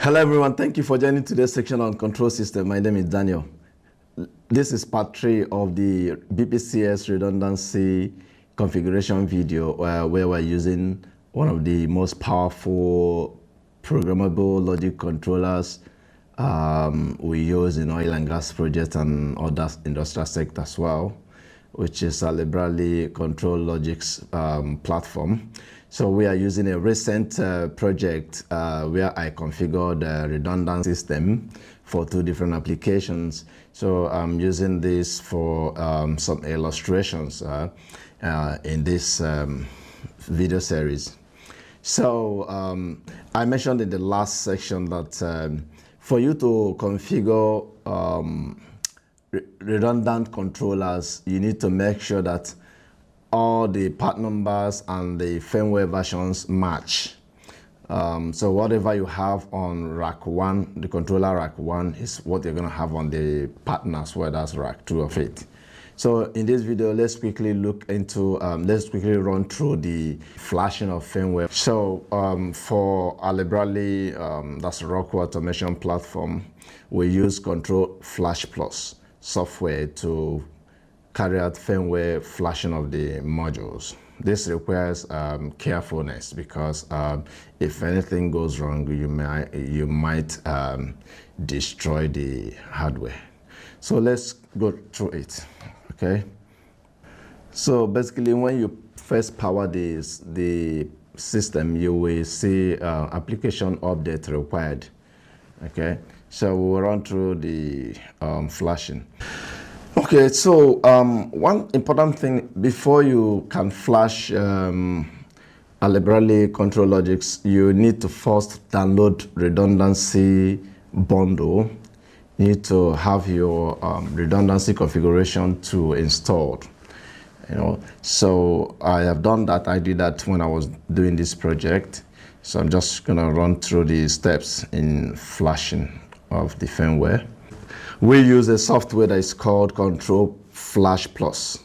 Hello everyone, thank you for joining today's section on control system. My name is Daniel. This is part 3 of the BPCS redundancy configuration video where we're using one of the most powerful programmable logic controllers we use in oil and gas projects and other industrial sectors as well, which is Allen Bradley ControlLogix platform. So we are using a recent project where I configured a redundant system for 2 different applications. So I'm using this for some illustrations in this video series. So I mentioned in the last section that for you to configure redundant controllers, you need to make sure that all the part numbers and the firmware versions match. So whatever you have on rack 1, the controller rack 1 is what you're going to have on the partner as well, that's rack 2 of it. So in this video, let's quickly look into, let's quickly run through the flashing of firmware. So for Allen Bradley, that's a Rockwell automation platform, we use Control Flash Plus software to carry out firmware flashing of the modules. This requires carefulness because if anything goes wrong, you might destroy the hardware. So let's go through it. Okay. So basically, when you first power the system, you will see application update required. Okay. So we'll run through the flashing. Okay, so one important thing before you can flash Allen Bradley ControlLogix, you need to first download redundancy bundle. You need to have your redundancy configuration to installed. So I have done that. I did that when I was doing this project. So I'm just gonna run through the steps in flashing of the firmware. We use a software that is called Control Flash Plus.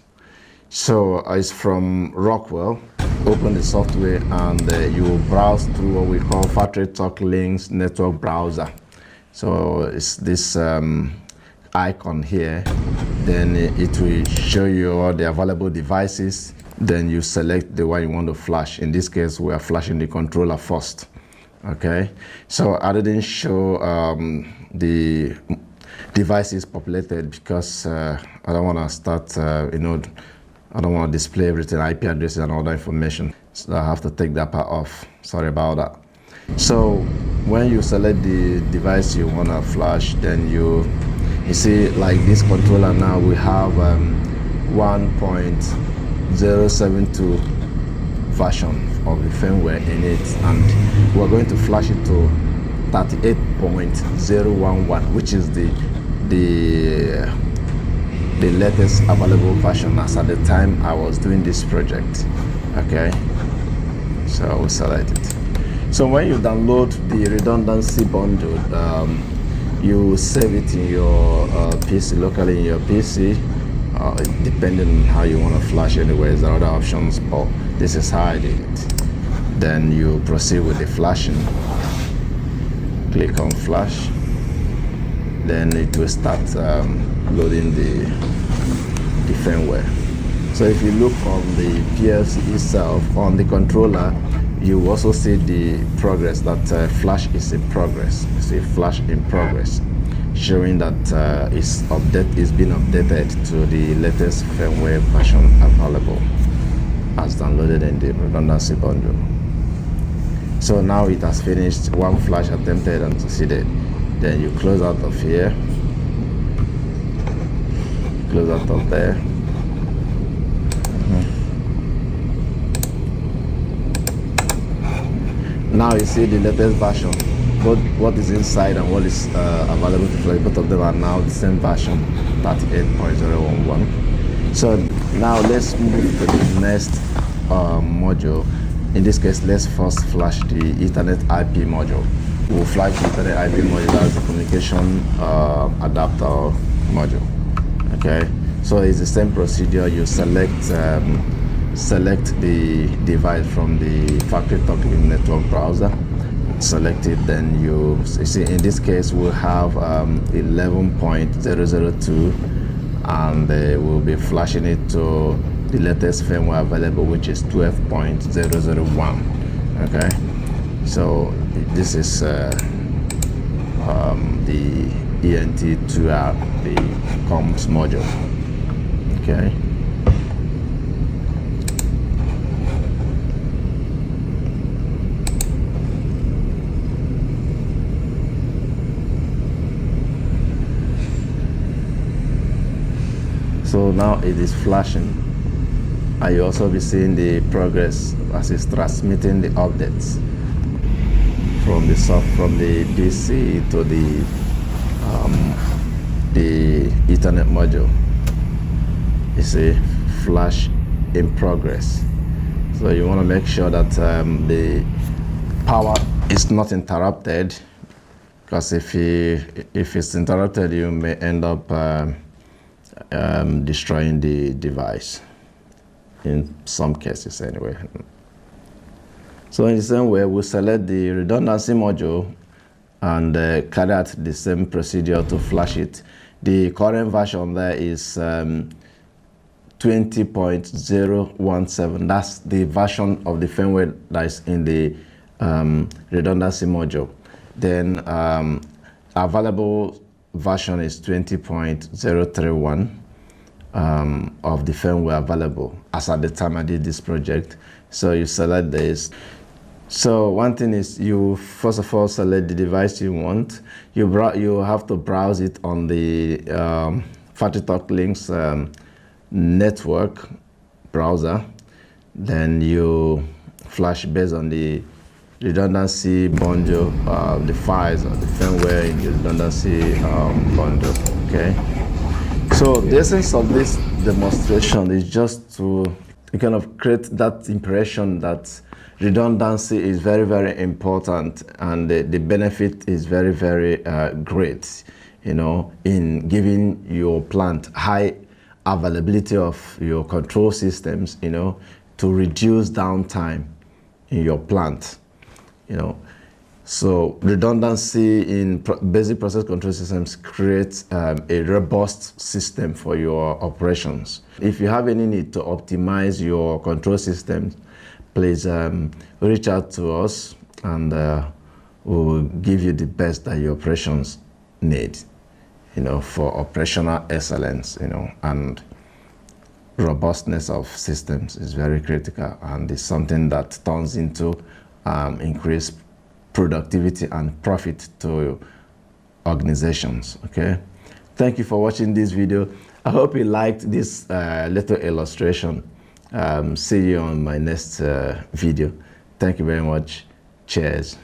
So it's from Rockwell. Open the software and you will browse through what we call Factory Talk Links Network Browser. So it's this icon here. Then it will show you all the available devices. Then you select the one you want to flash. In this case, we are flashing the controller first. Okay. So I didn't show the devices populated because I don't want to start, I don't want to display everything, IP addresses and all that information. So I have to take that part off. Sorry about that. So when you select the device you want to flash, then you see like this controller now, we have 1.072 version of the firmware in it, and we're going to flash it to 38.011, which is the latest available version as at the time I was doing this project. Okay, so we select it. So when you download the redundancy bundle, you save it in your PC, locally in your PC, depending on how you want to flash. Anyways, there are other options, but this is how I did it. Then you proceed with the flashing. Click on flash, then it will start loading the firmware. So if you look on the PLC itself, on the controller, you also see the progress that flash is in progress. You see flash in progress, showing that it's been updated to the latest firmware version available as downloaded in the redundancy bundle. So now it has finished, one flash attempted and succeeded. Then you close out of here, close out of there. Now you see the latest version, both what is inside and what is available to flash. Both of them are now the same version, 38.011. So now let's move to the next module. In this case, let's first flash the Ethernet IP module. We'll flash the Ethernet IP module as the communication adapter module. Okay, so it's the same procedure. You select the device from the Factory Talk Link Network browser. select it, then you see in this case we'll have 11.002, and we'll be flashing it to the latest firmware available, which is 12.001. okay, so this is the ENT2R, the comms module. Okay, so now it is flashing, and you also be seeing the progress as it's transmitting the updates from the DC to the Ethernet module. You see, flash in progress. So you want to make sure that the power is not interrupted, because if it's interrupted, you may end up destroying the device, in some cases anyway. So in the same way, we select the redundancy module and carry out the same procedure to flash it. The current version there is 20.017. That's the version of the firmware that is in the redundancy module. Then available version is 20.031 of the firmware available as at the time I did this project. So you select this. So one thing is, you first of all select the device you want. You have to browse it on the FactoryTalk Links network browser. Then you flash based on the redundancy bundle, the files of the firmware in the redundancy bundle. Okay. So the essence of this demonstration is just to kind of create that impression that redundancy is very, very important, and the benefit is very, very great, you know, in giving your plant high availability of your control systems, you know, to reduce downtime in your plant, you know. So redundancy in basic process control systems creates a robust system for your operations. If you have any need to optimize your control systems, please reach out to us, and we'll give you the best that your operations need, you know, for operational excellence, you know, and robustness of systems is very critical, and it's something that turns into increased productivity and profit to organizations. Okay, thank you for watching this video. I hope you liked this little illustration. See you on my next video. Thank you very much. Cheers.